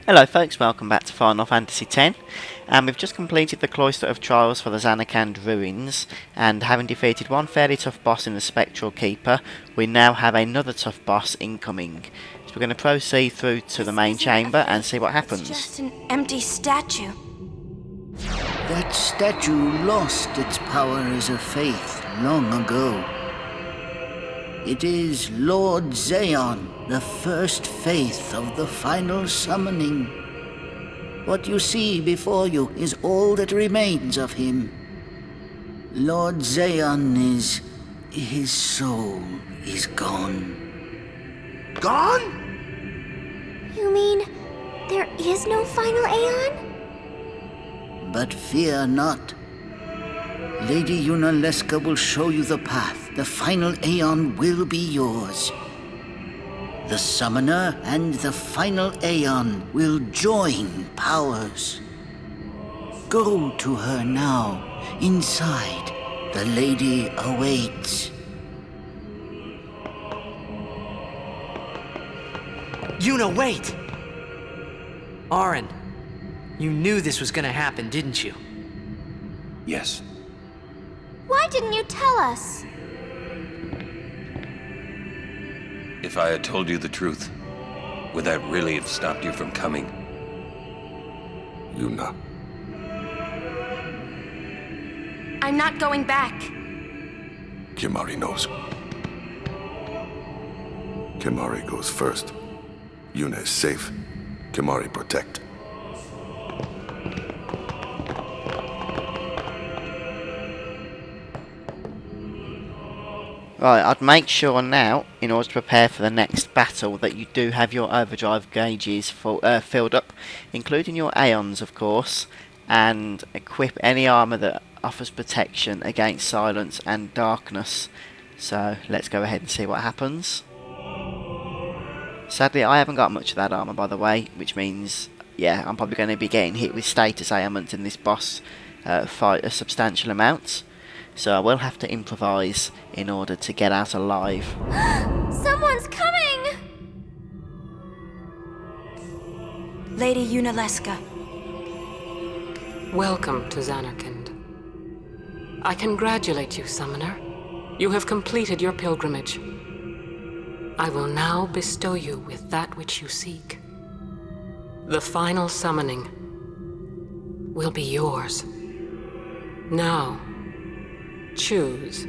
Hello folks, welcome back to Final Fantasy X, and we've just completed the Cloister of Trials for the Zanarkand Ruins, and having defeated one fairly tough boss in the Spectral Keeper, we now have another tough boss incoming. So we're going to proceed through to the main chamber and see what happens. It's just an empty statue. That statue lost its power as a faith long ago. It is Lord Zaon, the first faith of the final summoning. What you see before you is all that remains of him. Lord Zaon is... his soul is gone. Gone? You mean there is no final Aeon? But fear not. Lady Yunalesca will show you the path. The final Aeon will be yours. The Summoner and the final Aeon will join powers. Go to her now. Inside, the lady awaits. Yuna, wait! Auron, you knew this was gonna happen, didn't you? Yes. Why didn't you tell us? If I had told you the truth, would that really have stopped you from coming? Yuna. I'm not going back. Kimahri knows. Kimahri goes first. Yuna is safe. Kimahri protect. Right, I'd make sure now, in order to prepare for the next battle, that you do have your overdrive gauges filled up, including your Aeons, of course, and equip any armour that offers protection against silence and darkness. So, let's go ahead and see what happens. Sadly, I haven't got much of that armour, by the way, which means, yeah, I'm probably going to be getting hit with status ailments in this boss fight a substantial amount. So I will have to improvise in order to get out alive. Someone's coming! Lady Yunalesca. Welcome to Zanarkand. I congratulate you, Summoner. You have completed your pilgrimage. I will now bestow you with that which you seek. The final summoning will be yours. Now, choose.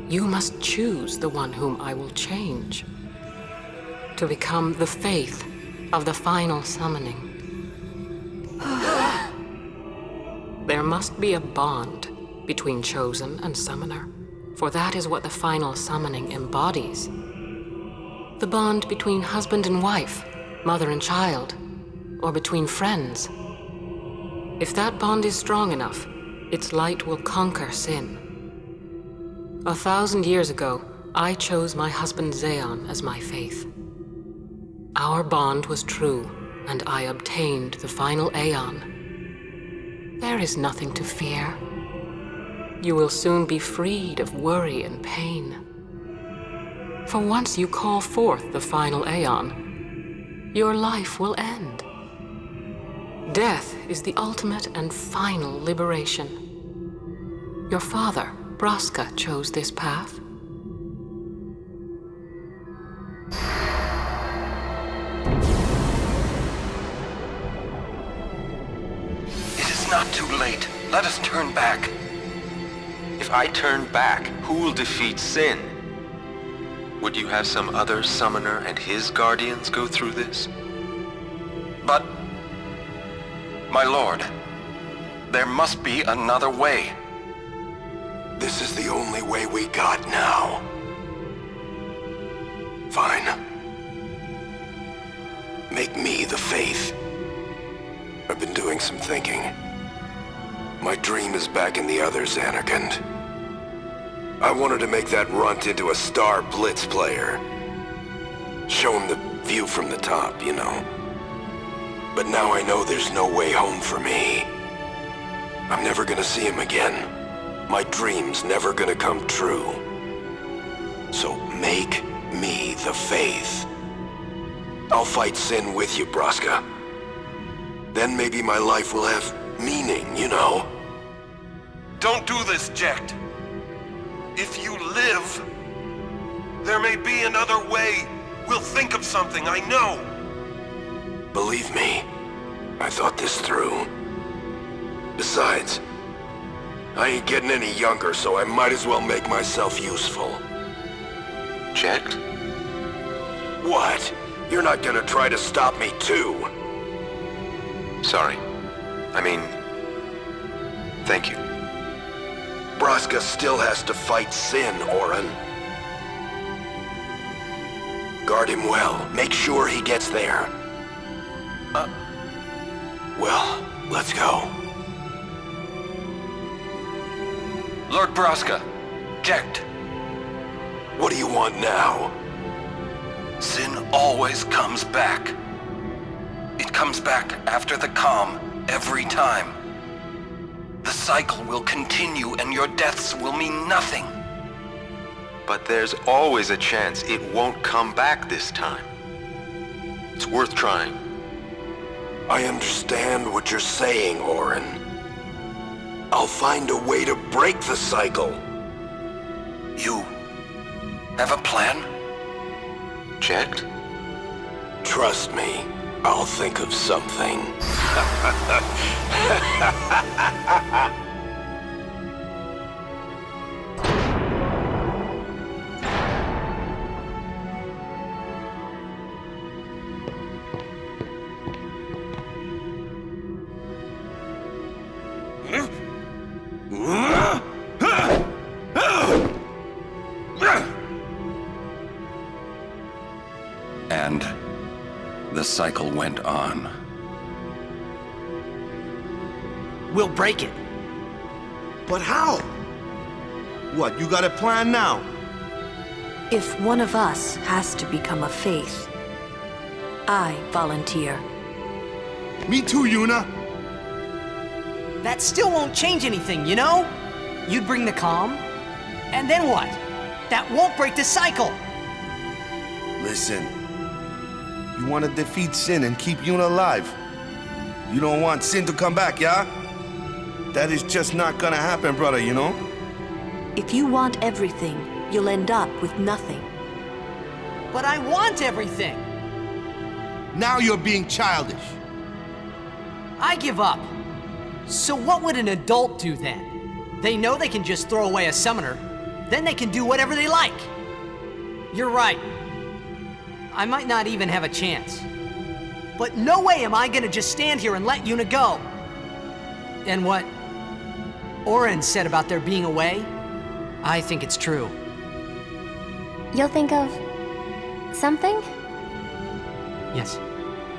You must choose the one whom I will change to become the faith of the final summoning. There must be a bond between chosen and summoner, for that is what the final summoning embodies. The bond between husband and wife, mother and child, or between friends. If that bond is strong enough, its light will conquer sin. 1,000 years ago, I chose my husband Zaon as my faith. Our bond was true, and I obtained the final Aeon. There is nothing to fear. You will soon be freed of worry and pain. For once you call forth the final Aeon, your life will end. Death is the ultimate and final liberation. Your father, Braska, chose this path. It is not too late. Let us turn back. If I turn back, who will defeat sin? Would you have some other summoner and his guardians go through this? But... my lord, there must be another way. This is the only way we got now. Fine. Make me the faith. I've been doing some thinking. My dream is back in the other Zanarkand. I wanted to make that runt into a star blitz player. Show him the view from the top, you know. But now I know there's no way home for me. I'm never gonna see him again. My dream's never gonna come true. So make me the faith. I'll fight sin with you, Braska. Then maybe my life will have meaning, you know? Don't do this, Jecht. If you live, there may be another way. We'll think of something, I know. Believe me, I thought this through. Besides, I ain't getting any younger, so I might as well make myself useful. Jecht? What? You're not gonna try to stop me too? Sorry. I mean, thank you. Braska still has to fight sin, Orin. Guard him well. Make sure he gets there. Well, let's go. Lord Braska, Jecht. What do you want now? Sin always comes back. It comes back after the calm, every time. The cycle will continue and your deaths will mean nothing. But there's always a chance it won't come back this time. It's worth trying. I understand what you're saying, Orin. I'll find a way to break the cycle. You have a plan? Jecht? Trust me, I'll think of something. And the cycle went on. We'll break it. But how? What, you got a plan now? If one of us has to become a faith, I volunteer. Me too, Yuna. That still won't change anything, you know? You'd bring the calm, and then what? That won't break the cycle! Listen, you want to defeat Sin and keep Yuna alive. You don't want Sin to come back, yeah? That is just not gonna happen, brother, you know? If you want everything, you'll end up with nothing. But I want everything! Now you're being childish. I give up. So what would an adult do then? They know they can just throw away a summoner, then they can do whatever they like. You're right. I might not even have a chance. But no way am I gonna just stand here and let Yuna go. And what Orin said about there being a way, I think it's true. You'll think of something? Yes,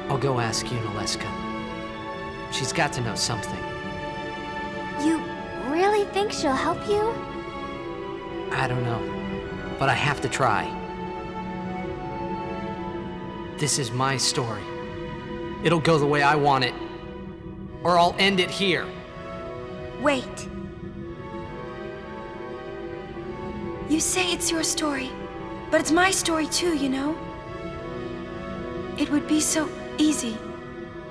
I'll go ask Yunalesca. She's got to know something. You really think she'll help you? I don't know, but I have to try. This is my story. It'll go the way I want it, or I'll end it here. Wait. You say it's your story, but it's my story too, you know? It would be so easy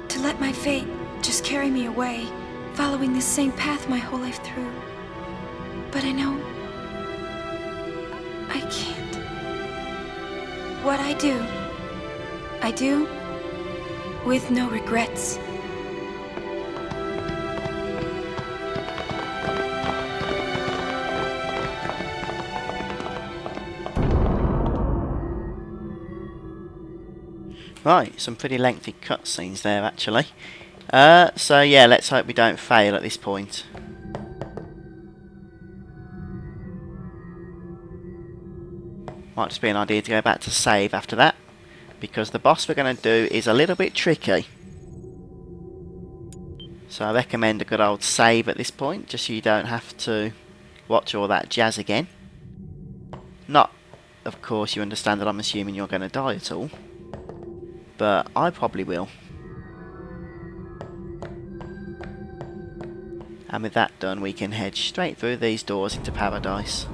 to let my fate just carry me away, following the same path my whole life through. But I know I can't. What I do with no regrets. Right, some pretty lengthy cutscenes there actually. So yeah, let's hope we don't fail at this point. Might just be an idea to go back to save after that, because the boss we're going to do is a little bit tricky. So I recommend a good old save at this point, just so you don't have to watch all that jazz again. Not, of course, you understand that I'm assuming you're going to die at all, but I probably will. And with that done, we can head straight through these doors into paradise.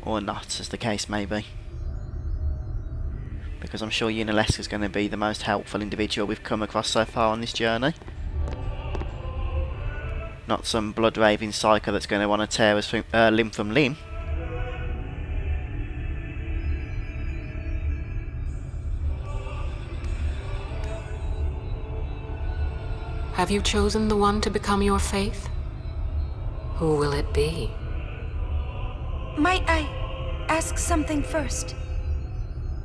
Or not, as the case may be. because I'm sure Yunalesca is going to be the most helpful individual we've come across so far on this journey. Not some blood-raving psycho that's going to want to tear us from, limb from limb. Have you chosen the one to become your faith? Who will it be? Might I ask something first?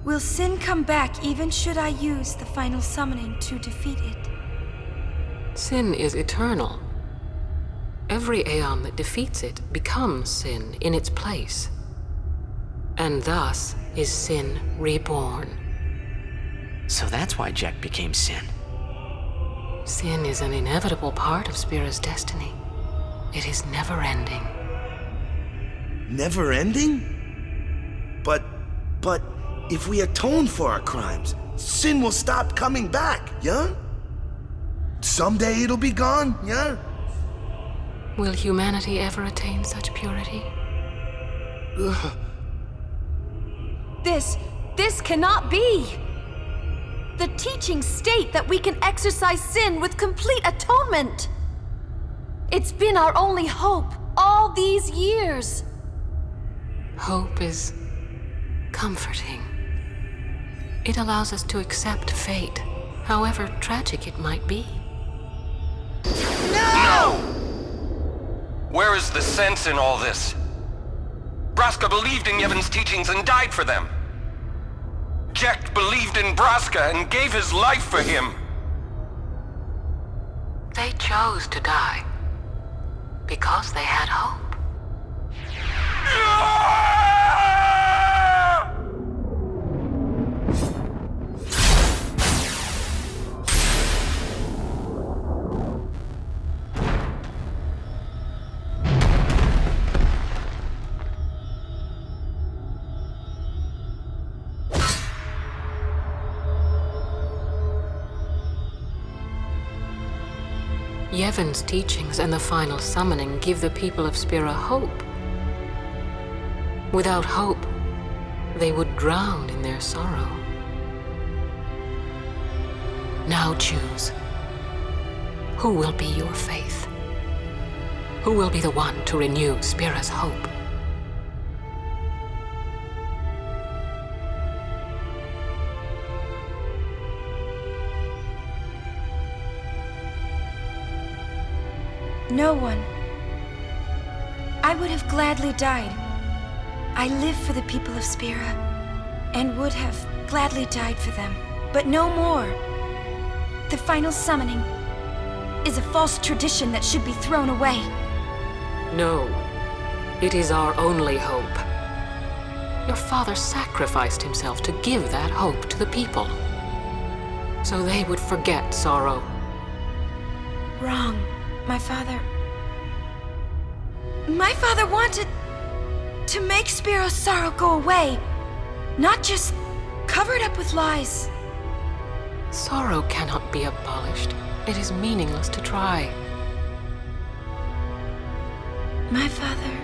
Will sin come back even should I use the final summoning to defeat it? Sin is eternal. Every Aeon that defeats it becomes sin in its place. And thus is sin reborn. So that's why Jack became Sin. Sin is an inevitable part of Spira's destiny. It is never-ending. Never ending? But if we atone for our crimes, sin will stop coming back, yeah? Someday it'll be gone, yeah? Will humanity ever attain such purity? Ugh. This cannot be! The teachings state that we can exorcise sin with complete atonement! It's been our only hope all these years! Hope is comforting. It allows us to accept fate, however tragic it might be. No! Where is the sense in all this? Braska believed in Yevon's teachings and died for them. Jack believed in Braska and gave his life for him. They chose to die because they had hope. Yevon's teachings and the final summoning give the people of Spira hope. Without hope, they would drown in their sorrow. Now choose. Who will be your faith? Who will be the one to renew Spira's hope? No one. I would have gladly died. I live for the people of Spira, and would have gladly died for them, but no more. The final summoning is a false tradition that should be thrown away. No, it is our only hope. Your father sacrificed himself to give that hope to the people, so they would forget sorrow. Wrong. My father wanted to make Spiro's sorrow go away, not just covered up with lies. Sorrow cannot be abolished. It is meaningless to try. My father,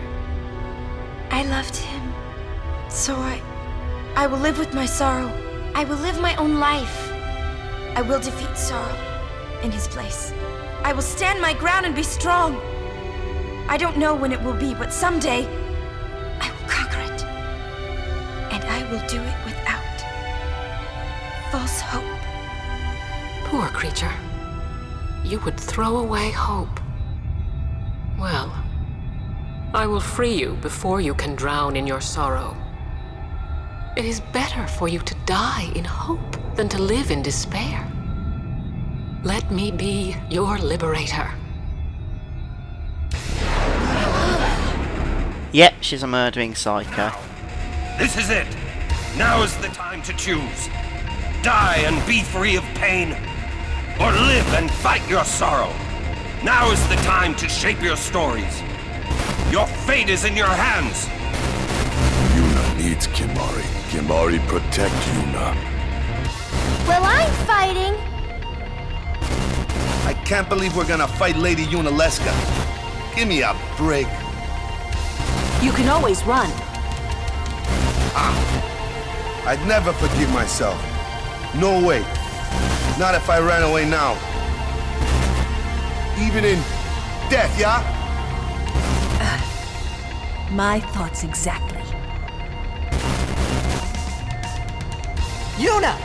I loved him. So I will live with my sorrow. I will live my own life. I will defeat sorrow in his place. I will stand my ground and be strong. I don't know when it will be, but someday I will conquer it. And I will do it without false hope. Poor creature. You would throw away hope. Well, I will free you before you can drown in your sorrow. It is better for you to die in hope than to live in despair. Let me be your liberator. Yep, she's a murdering psycho. This is it. Now is the time to choose. Die and be free of pain, or live and fight your sorrow. Now is the time to shape your stories. Your fate is in your hands. Yuna needs Kimahri. Kimahri protect Yuna. Well, I'm fighting. I can't believe we're gonna fight Lady Yunalesca. Give me a break. You can always run. I'd never forgive myself. No way. Not if I ran away now. Even in death, yeah? My thoughts exactly. Yuna!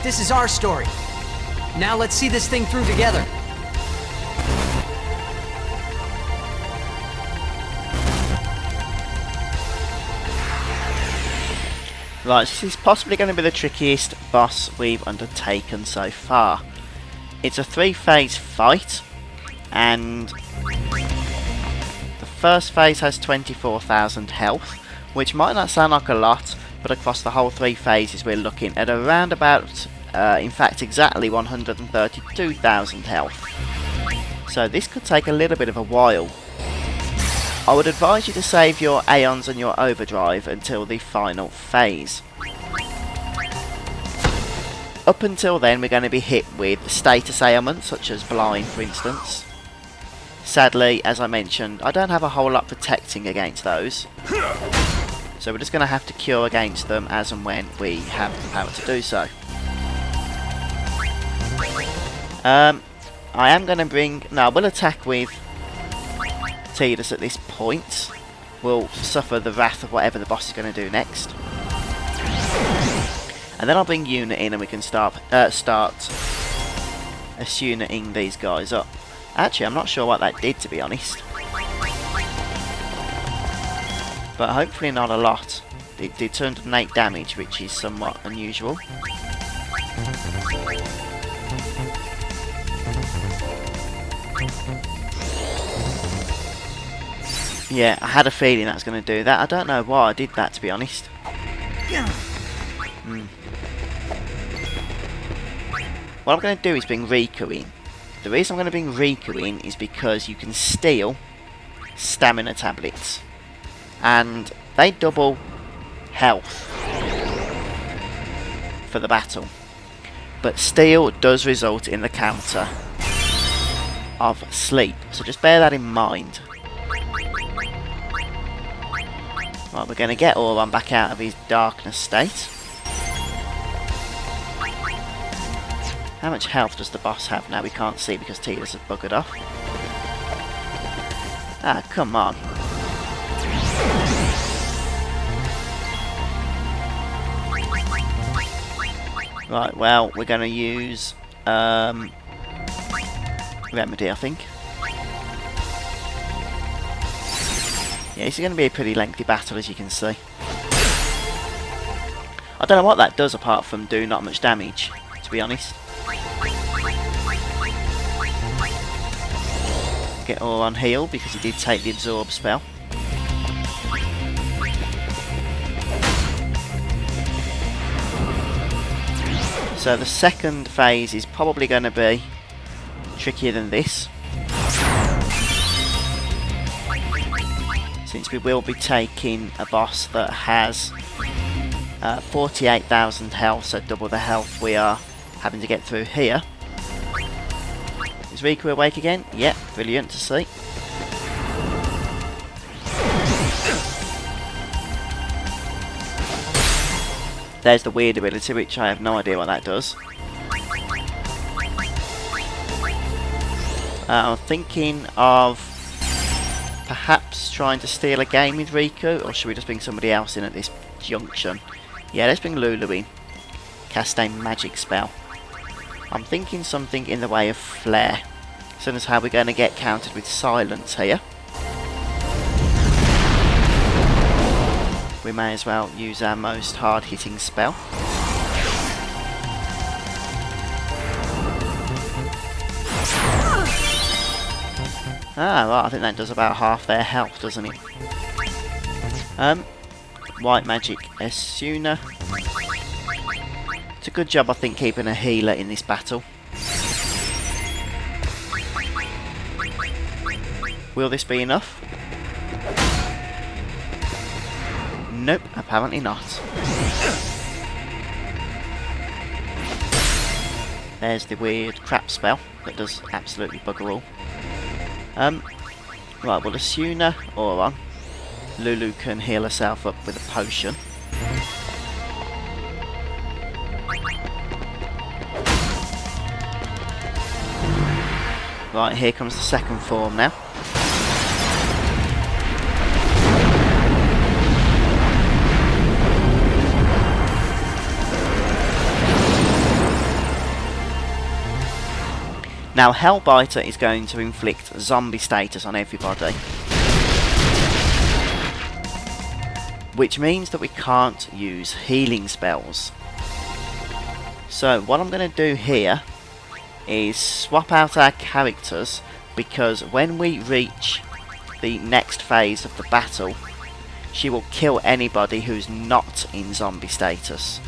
This is our story. Now let's see this thing through together. Right, this is possibly going to be the trickiest boss we've undertaken so far. It's a 3-phase fight, and the first phase has 24,000 health, which might not sound like a lot, but across the whole 3 phases we're looking at around about, in fact exactly 132,000 health. So this could take a little bit of a while. I would advise you to save your Aeons and your Overdrive until the final phase. Up until then we're going to be hit with status ailments such as blind, for instance. Sadly, as I mentioned, I don't have a whole lot protecting against those. So we're just going to have to cure against them as and when we have the power to do so. I am going to bring... No, I will attack with Tidus at this point. We'll suffer the wrath of whatever the boss is going to do next. And then I'll bring Yuna in and we can start Asuna-ing these guys up. Actually, I'm not sure what that did, to be honest. But hopefully not a lot. It did 208 damage, which is somewhat unusual. Yeah, I had a feeling that was going to do that. I don't know why I did that, to be honest. What I'm going to do is bring Riku in. The reason I'm going to bring Riku in is because you can steal stamina tablets. And they double health for the battle. But steal does result in the counter of sleep. So just bear that in mind. Right, we're going to get Auron back out of his darkness state. How much health does the boss have now? We can't see because Tidus has buggered off. Ah, come on. Right, well, we're going to use Remedy, I think. Yeah, this is going to be a pretty lengthy battle, as you can see. I don't know what that does apart from do not much damage, to be honest. Get Auron healed because he did take the absorb spell. So the second phase is probably going to be trickier than this, since we will be taking a boss that has 48,000 health, so double the health we are having to get through here. Is Riku awake again? Yep, brilliant to see. There's the weird ability, which I have no idea what that does. I'm thinking of perhaps trying to steal a game with Riku, or should we just bring somebody else in at this junction? Yeah, let's bring Lulu in. Cast a magic spell. I'm thinking something in the way of flare. So that's how we're going to get countered with silence here. We may as well use our most hard-hitting spell. Ah, right, I think that does about half their health, doesn't it? White magic Asuna. It's a good job, I think, keeping a healer in this battle. Will this be enough? Nope, apparently not. There's the weird crap spell that does absolutely bugger all. Right, well, Asuna, Auron. Lulu can heal herself up with a potion. Right, here comes the second form now. Now, Hellbiter is going to inflict zombie status on everybody, which means that we can't use healing spells. So what I'm going to do here is swap out our characters, because when we reach the next phase of the battle, she will kill anybody who's not in zombie status.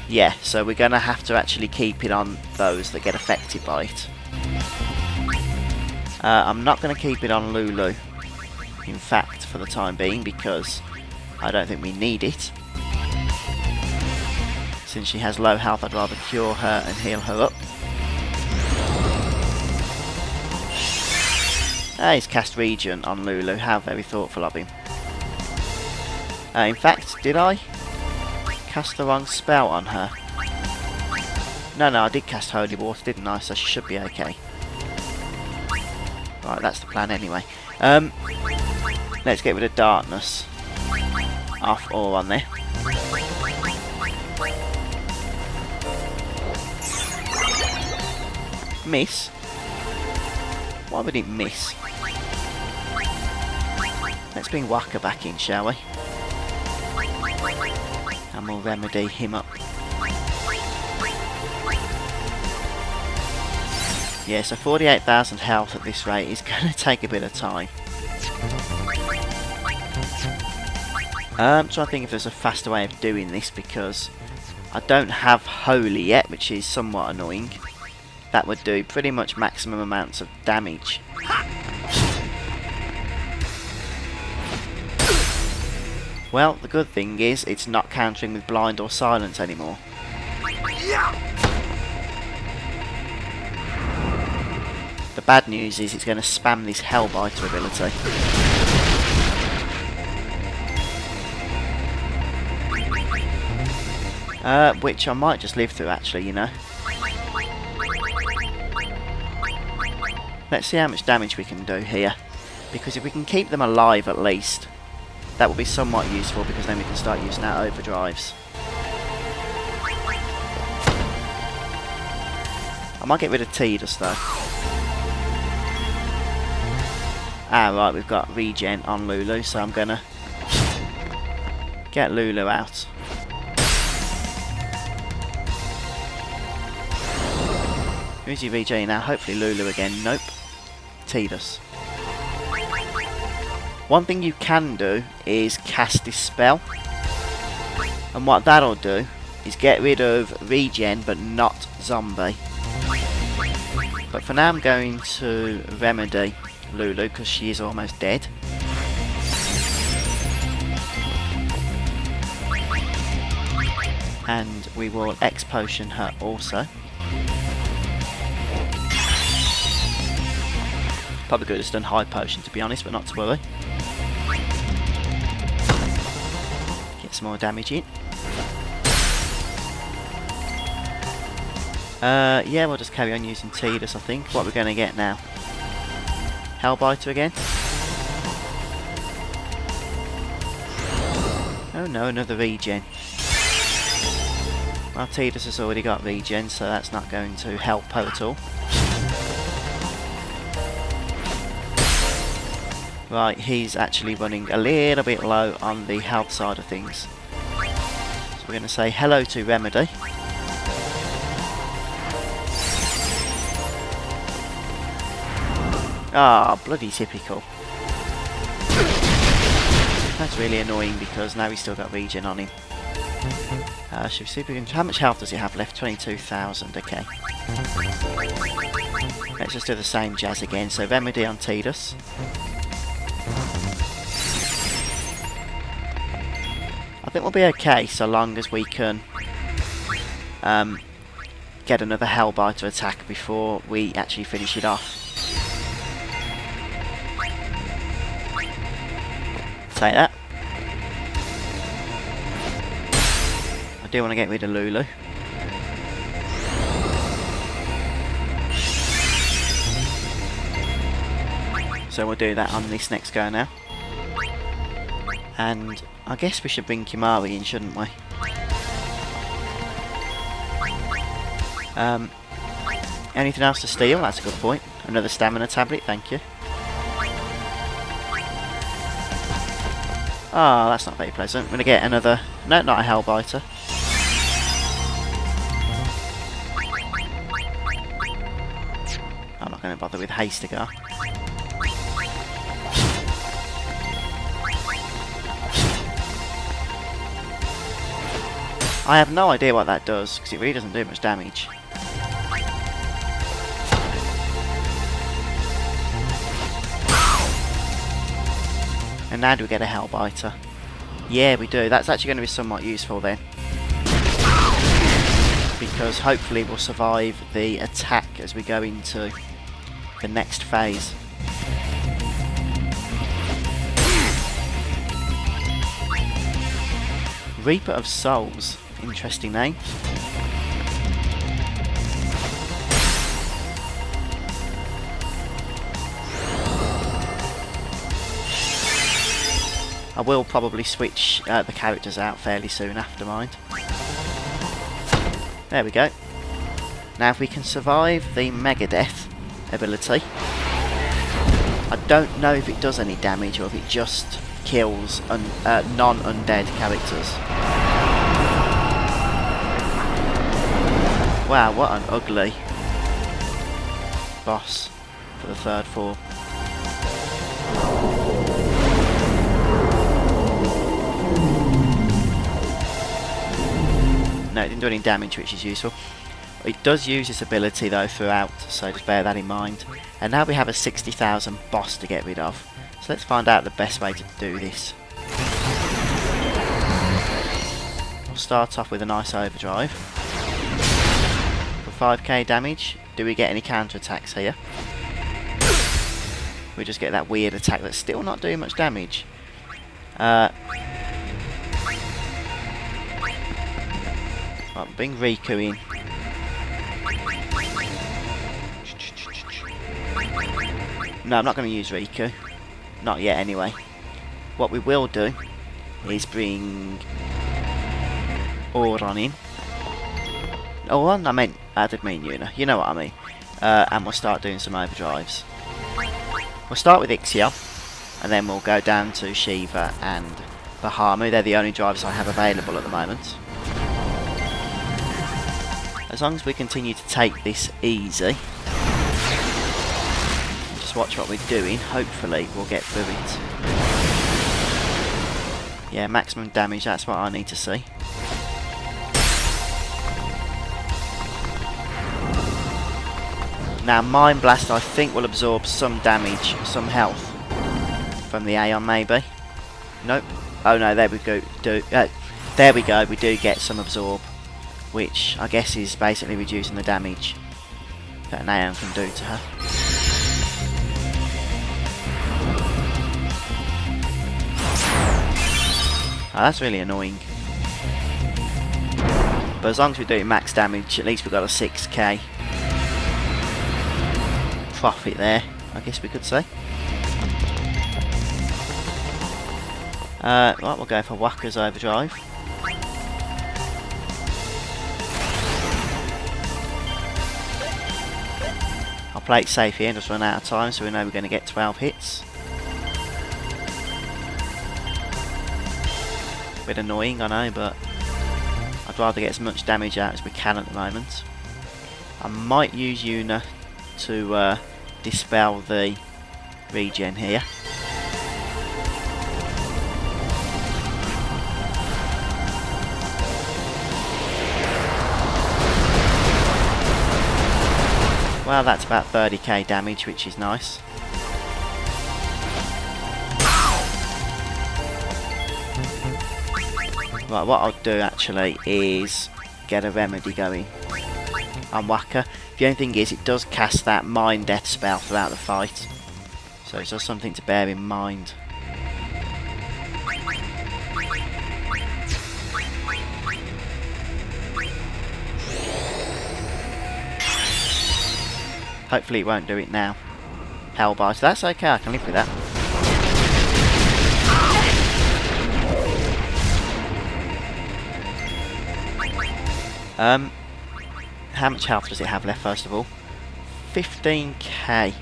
Yeah, so we're going to have to actually keep it on those that get affected by it. I'm not going to keep it on Lulu, in fact, for the time being, because I don't think we need it. Since she has low health, I'd rather cure her and heal her up. He's cast Regen on Lulu. How very thoughtful of him. In fact, did I cast the wrong spell on her? No, I did cast Holy Water, didn't I? So she should be okay. Right, that's the plan anyway. Let's get rid of Darkness. Off or on there. Miss? Why would it miss? Let's bring Waka back in, shall we? And we'll remedy him up. Yeah, so 48,000 health at this rate is going to take a bit of time. I'm trying to think if there's a faster way of doing this, because I don't have Holy yet, which is somewhat annoying. That would do pretty much maximum amounts of damage. Well, the good thing is it's not countering with Blind or Silence anymore. The bad news is it's going to spam this Hellbiter ability. Which I might just live through, actually, you know. Let's see how much damage we can do here, because if we can keep them alive at least, that will be somewhat useful, because then we can start using our overdrives. I might get rid of Tidus though. Right, we've got regen on Lulu, so I'm gonna get Lulu out. Who's your VG now? Hopefully Lulu again. Nope. Tidus. One thing you can do is cast this spell, and what that'll do is get rid of regen but not zombie. But for now I'm going to remedy Lulu because she is almost dead. And we will X-Potion her also. Probably could have done High Potion, to be honest, but not to worry. Get some more damage in. Yeah, we'll just carry on using Tidus, I think. What we're going to get now? Hellbiter again? Oh no, another regen. Well, Tidus has already got regen, so that's not going to help her at all. Right, he's actually running a little bit low on the health side of things. So we're going to say hello to Remedy. Ah, bloody typical. That's really annoying because now he's still got regen on him. Should we see if we can... How much health does he have left? 22,000, okay. Let's just do the same jazz again. So Remedy on Tidus. I think we'll be okay so long as we can get another Hellbiter attack before we actually finish it off. Take that. I do want to get rid of Lulu. So we'll do that on this next go now. And I guess we should bring Kimari in, shouldn't we? Anything else to steal? That's a good point. Another stamina tablet, thank you. Oh, that's not very pleasant. I'm going to get another... No, not a Hellbiter. I'm not going to bother with Hastigar. I have no idea what that does, because it really doesn't do much damage. And now do we get a Hellbiter? Yeah, we do. That's actually going to be somewhat useful then. Because hopefully we'll survive the attack as we go into the next phase. Reaper of Souls. Interesting name. I will probably switch the characters out fairly soon after, mind. There we go. Now if we can survive the Megadeth ability, I don't know if it does any damage or if it just kills non-undead characters. Wow, what an ugly boss for the third form. No, it didn't do any damage, which is useful. It does use this ability though throughout, so just bear that in mind. And now we have a 60,000 boss to get rid of. So let's find out the best way to do this. We'll start off with a nice overdrive. For 5k damage, do we get any counter attacks here? We just get that weird attack that's still not doing much damage. Right, bring Riku in. No, I'm not going to use Riku. Not yet, anyway. What we will do is bring Auron in. Auron? I did mean Yuna. You know what I mean. And we'll start doing some overdrives. We'll start with Ixion, and then we'll go down to Shiva and Bahamut. They're the only drivers I have available at the moment. As long as we continue to take this easy, just watch what we're doing, hopefully we'll get through it. Yeah, maximum damage, that's what I need to see. Now Mind Blast I think will absorb some damage, some health from the Aeon maybe. Nope. Oh no, there we go. There we go, we do get some absorb, which I guess is basically reducing the damage that an Aeon can do to her. Oh, that's really annoying. But as long as we're doing max damage, at least we've got a 6k profit there, I guess we could say. Right, we'll go for Wakka's Overdrive. I'll play it safe here and just run out of time so we know we're going to get 12 hits. Bit annoying, I know, but I'd rather get as much damage out as we can at the moment. I might use Yuna to dispel the regen here. Well, that's about 30k damage, which is nice. Right, what I'll do actually is get a remedy going on Wakka. The only thing is it does cast that Mind Death spell throughout the fight, so it's just something to bear in mind. Hopefully it won't do it now. Hellbite. That's okay, I can live with that. How much health does it have left, first of all? 15k.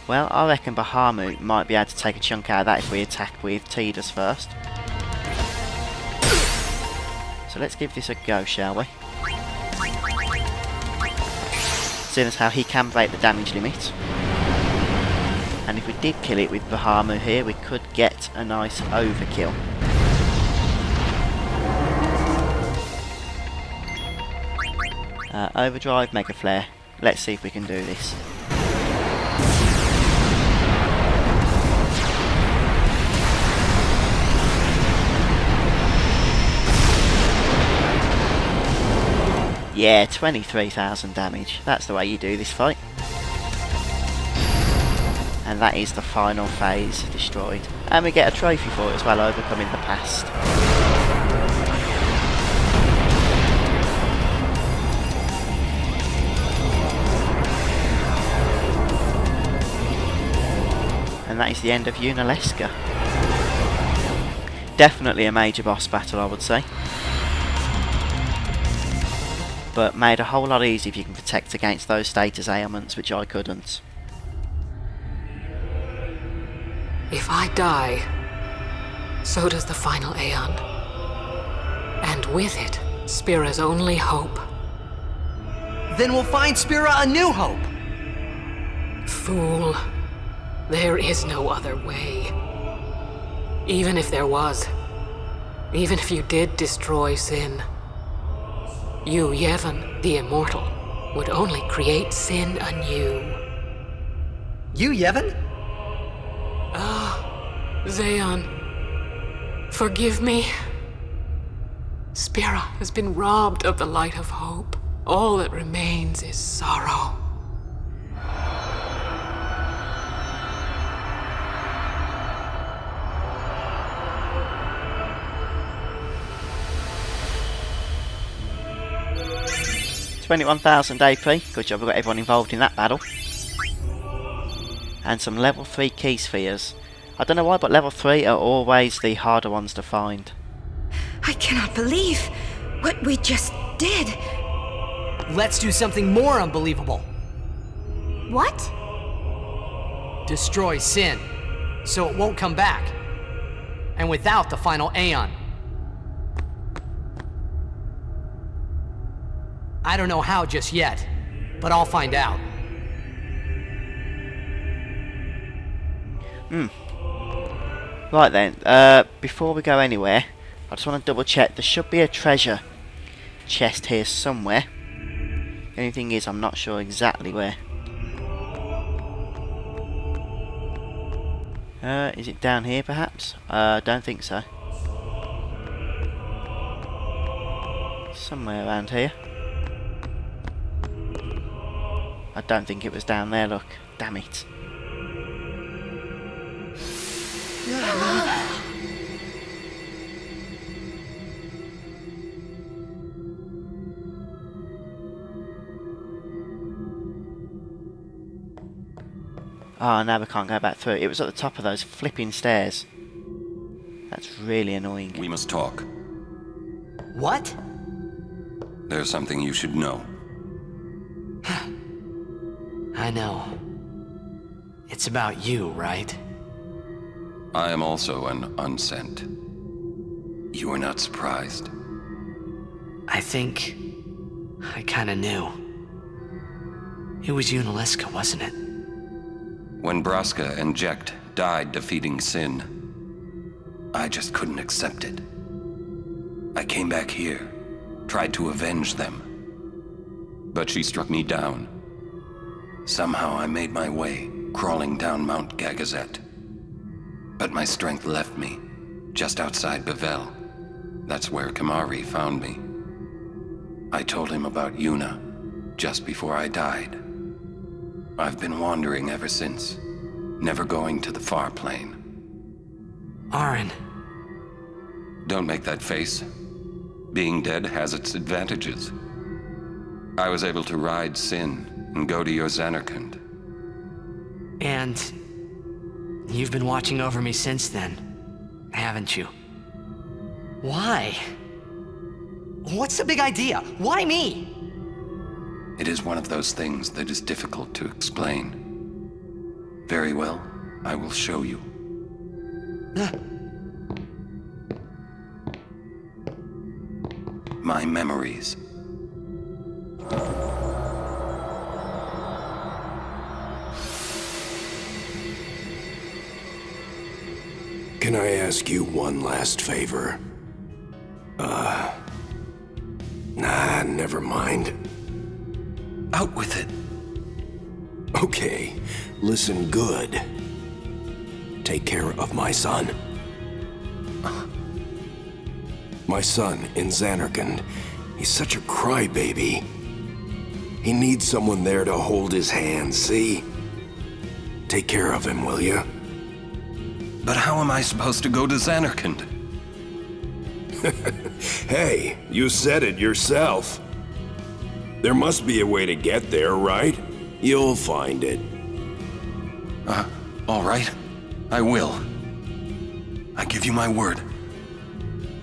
Well, I reckon Bahamut might be able to take a chunk out of that if we attack with Tidus first. So let's give this a go, shall we? Seeing as how he can break the damage limit. And if we did kill it with Bahamut here, we could get a nice overkill. Overdrive, Mega Flare. Let's see if we can do this. Yeah, 23,000 damage. That's the way you do this fight. And that is the final phase destroyed. And we get a trophy for it as well, overcoming the past. And that is the end of Yunalesca. Definitely a major boss battle, I would say. But made a whole lot easier if you can protect against those status ailments, which I couldn't. If I die, so does the final Aeon. And with it, Spira's only hope. Then we'll find Spira a new hope! Fool. There is no other way. Even if there was, even if you did destroy Sin, you, Yevon, the Immortal, would only create Sin anew. You, Yevon? Ah, Zeon. Forgive me. Spira has been robbed of the light of hope. All that remains is sorrow. $21,000 AP. Good job, we got everyone involved in that battle. And some level 3 key spheres. I don't know why, but level 3 are always the harder ones to find. I cannot believe what we just did. Let's do something more unbelievable. What? Destroy Sin, so it won't come back. And without the final Aeon. I don't know how just yet, but I'll find out. Right then, before we go anywhere, I just want to double check. There should be a treasure chest here somewhere. The only thing is, I'm not sure exactly where. Is it down here perhaps? Don't think so. Somewhere around here. I don't think it was down there, look. Damn it. Oh, now we can't go back through. It was at the top of those flipping stairs. That's really annoying. We must talk. What? There's something you should know. I know. It's about you, right? I am also an unsent. You are not surprised. I think I kinda knew. It was Yunalesca, wasn't it? When Braska and Jekt died defeating Sin, I just couldn't accept it. I came back here, tried to avenge them. But she struck me down. Somehow I made my way, crawling down Mount Gagazet. But my strength left me, just outside Bevel. That's where Kamari found me. I told him about Yuna, just before I died. I've been wandering ever since, never going to the far plane. Aaron. Don't make that face. Being dead has its advantages. I was able to ride Sin and go to your Xanarkand. And you've been watching over me since then, haven't you? Why? What's the big idea? Why me? It is one of those things that is difficult to explain. Very well, I will show you. My memories. Can I ask you one last favor? Nah, never mind. Out with it. Okay, listen good. Take care of my son. My son in Zanarkand. He's such a crybaby. He needs someone there to hold his hand, see? Take care of him, will you? But how am I supposed to go to Zanarkand? Hey, you said it yourself. There must be a way to get there, right? You'll find it. All right. I will. I give you my word.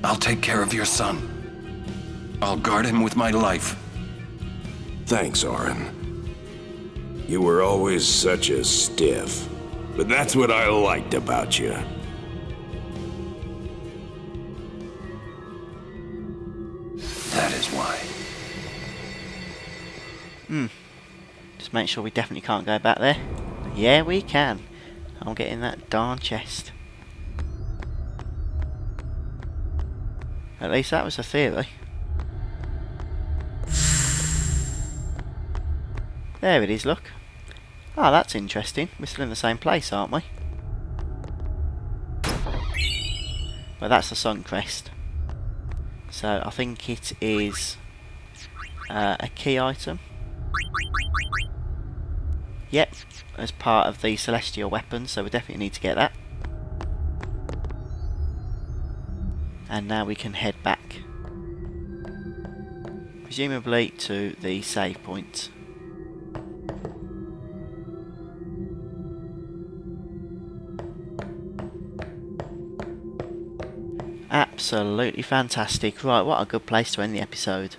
I'll take care of your son. I'll guard him with my life. Thanks, Orin. You were always such a stiff. But that's what I liked about you. That is why. Just make sure we definitely can't go back there. Yeah, we can. I'll get in that darn chest. At least that was a theory. There it is, look. Oh, that's interesting. We're still in the same place, aren't we? Well, that's the Sun Crest. So, I think it is a key item. Yep, as part of the Celestial weapon, so we definitely need to get that. And now we can head back. Presumably to the save point. Absolutely fantastic. Right, what a good place to end the episode.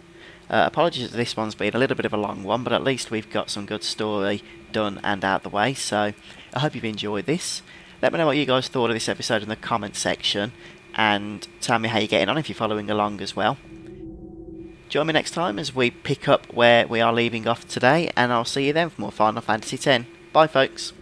Apologies that this one's been a little bit of a long one, but at least we've got some good story done and out the way, so I hope you've enjoyed this. Let me know what you guys thought of this episode in the comments section, and tell me how you're getting on if you're following along as well. Join me next time as we pick up where we are leaving off today, and I'll see you then for more Final Fantasy X. Bye folks.